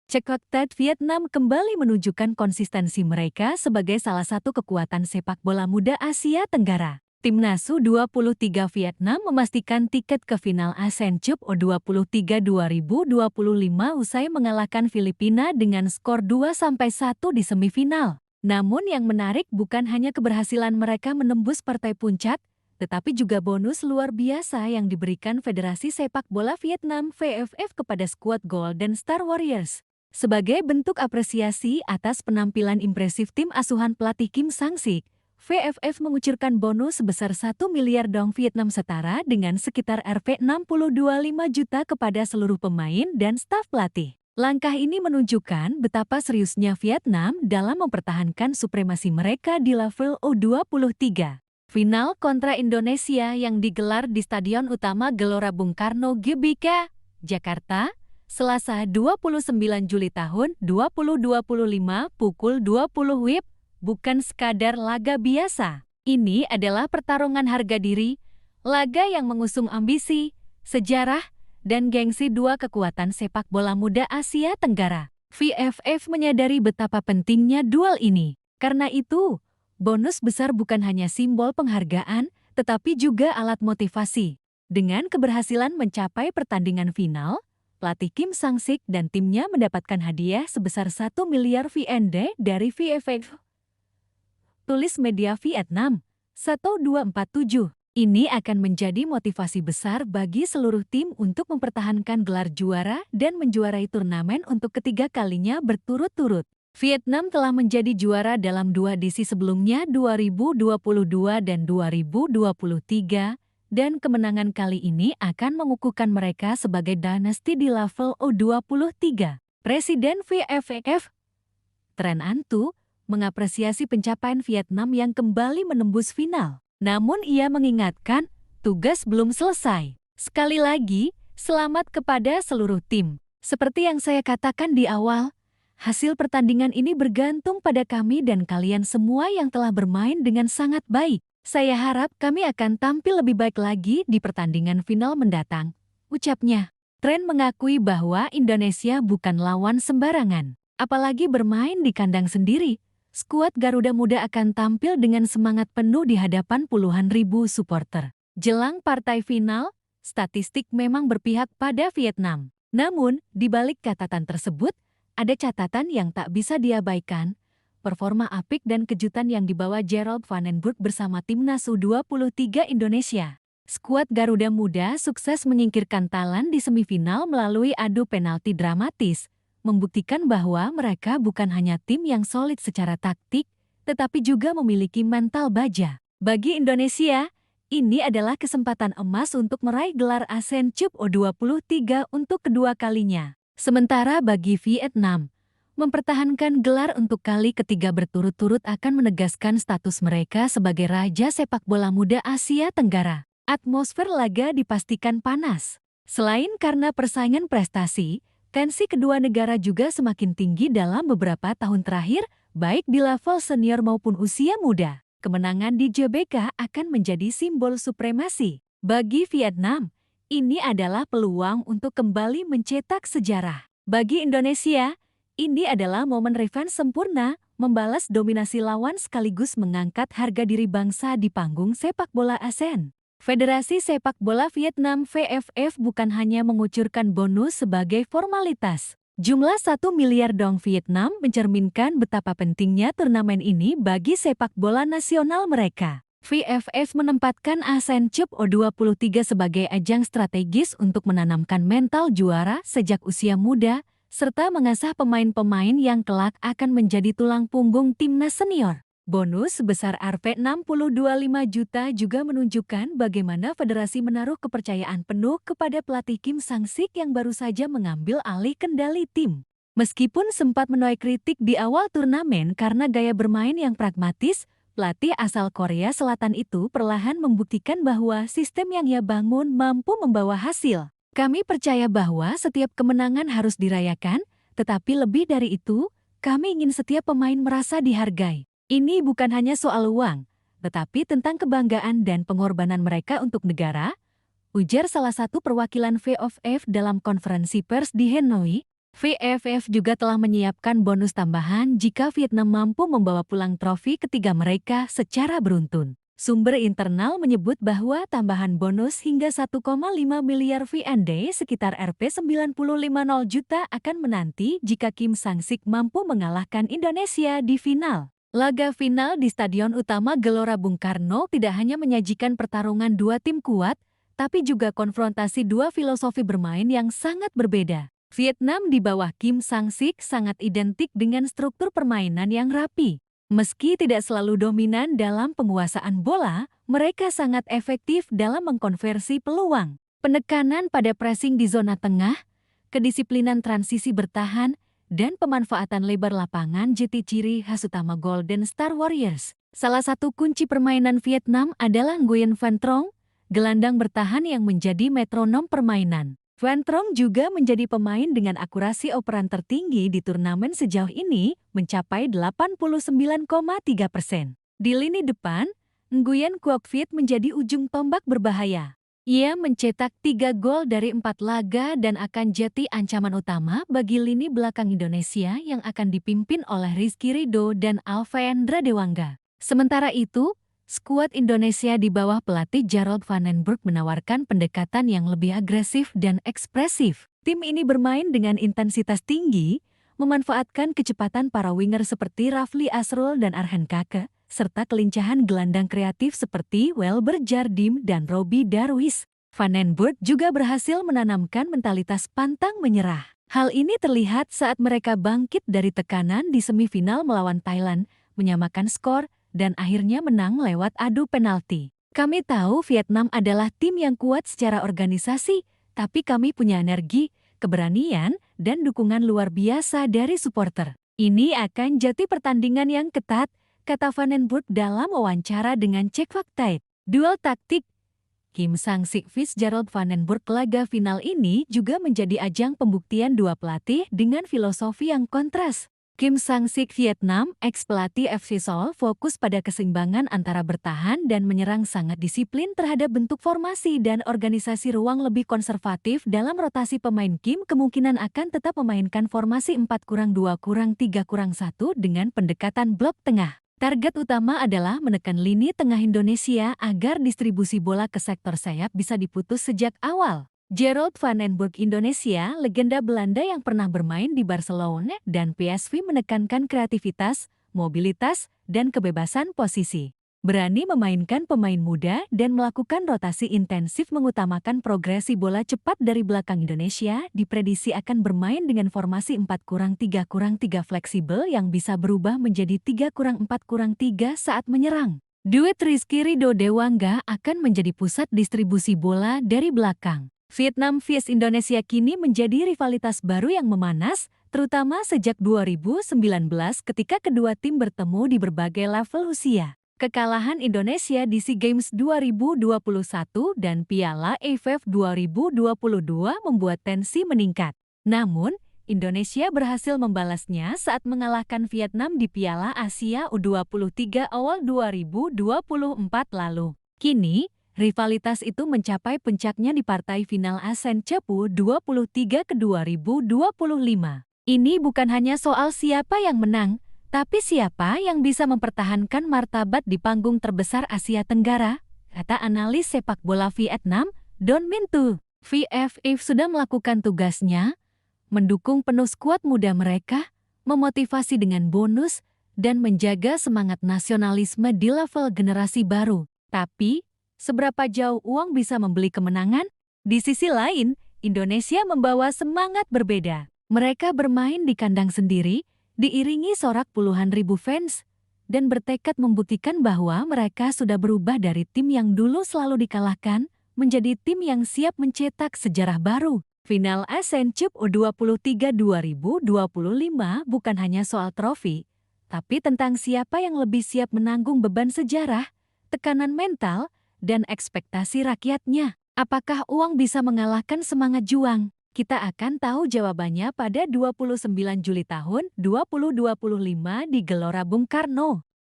Cekotet Vietnam kembali menunjukkan konsistensi mereka sebagai salah satu kekuatan sepak bola muda Asia Tenggara. Timnas U23 Vietnam memastikan tiket ke final Asian Cup U23 2025 usai mengalahkan Filipina dengan skor 2-1 di semifinal. Namun yang menarik bukan hanya keberhasilan mereka menembus partai puncak, tetapi juga bonus luar biasa yang diberikan Federasi Sepak Bola Vietnam VFF kepada skuad Golden Star Warriors. Sebagai bentuk apresiasi atas penampilan impresif tim asuhan pelatih Kim Sang-sik, VFF mengucurkan bonus sebesar 1 miliar dong Vietnam setara dengan sekitar Rp6025 juta kepada seluruh pemain dan staf pelatih. Langkah ini menunjukkan betapa seriusnya Vietnam dalam mempertahankan supremasi mereka di level U23. Final kontra Indonesia yang digelar di Stadion Utama Gelora Bung Karno GBK, Jakarta, Selasa 29 Juli tahun 2025 pukul 20 WIB, bukan sekadar laga biasa. Ini adalah pertarungan harga diri, laga yang mengusung ambisi, sejarah, dan gengsi dua kekuatan sepak bola muda Asia Tenggara. VFF menyadari betapa pentingnya duel ini. Karena itu, bonus besar bukan hanya simbol penghargaan, tetapi juga alat motivasi. Dengan keberhasilan mencapai pertandingan final, pelatih Kim Sang-sik dan timnya mendapatkan hadiah sebesar 1 miliar VND dari VFF. Tulis media Vietnam, 1247. Ini akan menjadi motivasi besar bagi seluruh tim untuk mempertahankan gelar juara dan menjuarai turnamen untuk ketiga kalinya berturut-turut. Vietnam telah menjadi juara dalam dua edisi sebelumnya 2022 dan 2023, dan kemenangan kali ini akan mengukuhkan mereka sebagai dinasti di level U23. Presiden VFF, Tran Anh Tu, mengapresiasi pencapaian Vietnam yang kembali menembus final. Namun ia mengingatkan, tugas belum selesai. Sekali lagi, selamat kepada seluruh tim. Seperti yang saya katakan di awal, hasil pertandingan ini bergantung pada kami dan kalian semua yang telah bermain dengan sangat baik. Saya harap kami akan tampil lebih baik lagi di pertandingan final mendatang, ucapnya. Tran mengakui bahwa Indonesia bukan lawan sembarangan. Apalagi bermain di kandang sendiri, skuad Garuda Muda akan tampil dengan semangat penuh di hadapan puluhan ribu supporter. Jelang partai final, statistik memang berpihak pada Vietnam. Namun, di balik catatan tersebut, ada catatan yang tak bisa diabaikan, performa apik dan kejutan yang dibawa Gerald Van den Burg bersama timnas U23 Indonesia. Skuad Garuda Muda sukses menyingkirkan Thailand di semifinal melalui adu penalti dramatis, membuktikan bahwa mereka bukan hanya tim yang solid secara taktik, tetapi juga memiliki mental baja. Bagi Indonesia, ini adalah kesempatan emas untuk meraih gelar Asian Cup U23 untuk kedua kalinya. Sementara bagi Vietnam, mempertahankan gelar untuk kali ketiga berturut-turut akan menegaskan status mereka sebagai raja sepak bola muda Asia Tenggara. Atmosfer laga dipastikan panas. Selain karena persaingan prestasi, tensi kedua negara juga semakin tinggi dalam beberapa tahun terakhir, baik di level senior maupun usia muda. Kemenangan di GBK akan menjadi simbol supremasi. Bagi Vietnam, ini adalah peluang untuk kembali mencetak sejarah. Bagi Indonesia, ini adalah momen revenge sempurna, membalas dominasi lawan sekaligus mengangkat harga diri bangsa di panggung sepak bola ASEAN. Federasi Sepak Bola Vietnam VFF bukan hanya mengucurkan bonus sebagai formalitas. Jumlah 1 miliar dong Vietnam mencerminkan betapa pentingnya turnamen ini bagi sepak bola nasional mereka. VFF menempatkan Asian Cup U23 sebagai ajang strategis untuk menanamkan mental juara sejak usia muda, serta mengasah pemain-pemain yang kelak akan menjadi tulang punggung timnas senior. Bonus sebesar Rp6025 juta juga menunjukkan bagaimana federasi menaruh kepercayaan penuh kepada pelatih Kim Sang-sik yang baru saja mengambil alih kendali tim. Meskipun sempat menuai kritik di awal turnamen karena gaya bermain yang pragmatis, pelatih asal Korea Selatan itu perlahan membuktikan bahwa sistem yang ia bangun mampu membawa hasil. Kami percaya bahwa setiap kemenangan harus dirayakan, tetapi lebih dari itu, kami ingin setiap pemain merasa dihargai. Ini bukan hanya soal uang, tetapi tentang kebanggaan dan pengorbanan mereka untuk negara, ujar salah satu perwakilan VFF dalam konferensi pers di Hanoi. VFF juga telah menyiapkan bonus tambahan jika Vietnam mampu membawa pulang trofi ketiga mereka secara beruntun. Sumber internal menyebut bahwa tambahan bonus hingga 1,5 miliar VND sekitar Rp90 juta akan menanti jika Kim Sang-sik mampu mengalahkan Indonesia di final. Laga final di Stadion Utama Gelora Bung Karno tidak hanya menyajikan pertarungan dua tim kuat, tapi juga konfrontasi dua filosofi bermain yang sangat berbeda. Vietnam di bawah Kim Sang-sik sangat identik dengan struktur permainan yang rapi. Meski tidak selalu dominan dalam penguasaan bola, mereka sangat efektif dalam mengkonversi peluang. Penekanan pada pressing di zona tengah, kedisiplinan transisi bertahan, dan pemanfaatan lebar lapangan jadi ciri khas utama Golden Star Warriors. Salah satu kunci permainan Vietnam adalah Nguyen Van Trong, gelandang bertahan yang menjadi metronom permainan. Van Trong juga menjadi pemain dengan akurasi operan tertinggi di turnamen sejauh ini, mencapai 89,3%. Di lini depan, Nguyen Quoc Viet menjadi ujung tombak berbahaya. Ia mencetak 3 gol dari 4 laga dan akan jadi ancaman utama bagi lini belakang Indonesia yang akan dipimpin oleh Rizky Ridho dan Alvendra Dewangga. Sementara itu, skuad Indonesia di bawah pelatih Gerald Van den Berg menawarkan pendekatan yang lebih agresif dan ekspresif. Tim ini bermain dengan intensitas tinggi, memanfaatkan kecepatan para winger seperti Rafli Asrul dan Arhan Kake, serta kelincahan gelandang kreatif seperti Welber Jardim dan Robbie Darwish. Van den Berg juga berhasil menanamkan mentalitas pantang menyerah. Hal ini terlihat saat mereka bangkit dari tekanan di semifinal melawan Thailand, menyamakan skor, dan akhirnya menang lewat adu penalti. Kami tahu Vietnam adalah tim yang kuat secara organisasi, tapi kami punya energi, keberanian, dan dukungan luar biasa dari supporter. Ini akan jadi pertandingan yang ketat, kata Van den Berg dalam wawancara dengan Cek Fakta. Duel taktik Kim Sang-sik vs Gerald Van den Berg laga final ini juga menjadi ajang pembuktian dua pelatih dengan filosofi yang kontras. Kim Sang-sik Vietnam, ex-pelatih FC Seoul, fokus pada keseimbangan antara bertahan dan menyerang, sangat disiplin terhadap bentuk formasi dan organisasi ruang lebih konservatif dalam rotasi pemain. Kim kemungkinan akan tetap memainkan formasi 4-2-3-1 dengan pendekatan blok tengah. Target utama adalah menekan lini tengah Indonesia agar distribusi bola ke sektor sayap bisa diputus sejak awal. Gerald Van den Berg Indonesia, legenda Belanda yang pernah bermain di Barcelona dan PSV, menekankan kreativitas, mobilitas, dan kebebasan posisi. Berani memainkan pemain muda dan melakukan rotasi intensif, mengutamakan progresi bola cepat dari belakang. Indonesia diprediksi akan bermain dengan formasi 4-3-3 fleksibel yang bisa berubah menjadi 3-4-3 saat menyerang. Duet Rizky Ridho Dewangga akan menjadi pusat distribusi bola dari belakang. Vietnam vs Indonesia kini menjadi rivalitas baru yang memanas, terutama sejak 2019 ketika kedua tim bertemu di berbagai level usia. Kekalahan Indonesia di SEA Games 2021 dan Piala AFF 2022 membuat tensi meningkat. Namun, Indonesia berhasil membalasnya saat mengalahkan Vietnam di Piala Asia U23 awal 2024 lalu. Kini, rivalitas itu mencapai puncaknya di partai final ASEAN Cup 23 ke 2025. Ini bukan hanya soal siapa yang menang, tapi siapa yang bisa mempertahankan martabat di panggung terbesar Asia Tenggara, kata analis sepak bola Vietnam, Don Minh Tu. VFF sudah melakukan tugasnya, mendukung penuh skuad muda mereka, memotivasi dengan bonus, dan menjaga semangat nasionalisme di level generasi baru. Tapi, seberapa jauh uang bisa membeli kemenangan? Di sisi lain, Indonesia membawa semangat berbeda. Mereka bermain di kandang sendiri, diiringi sorak puluhan ribu fans, dan bertekad membuktikan bahwa mereka sudah berubah dari tim yang dulu selalu dikalahkan, menjadi tim yang siap mencetak sejarah baru. Final ASEAN Cup U23 2025 bukan hanya soal trofi, tapi tentang siapa yang lebih siap menanggung beban sejarah, tekanan mental, dan ekspektasi rakyatnya. Apakah uang bisa mengalahkan semangat juang? Kita akan tahu jawabannya pada 29 Juli tahun 2025 di Gelora Bung Karno.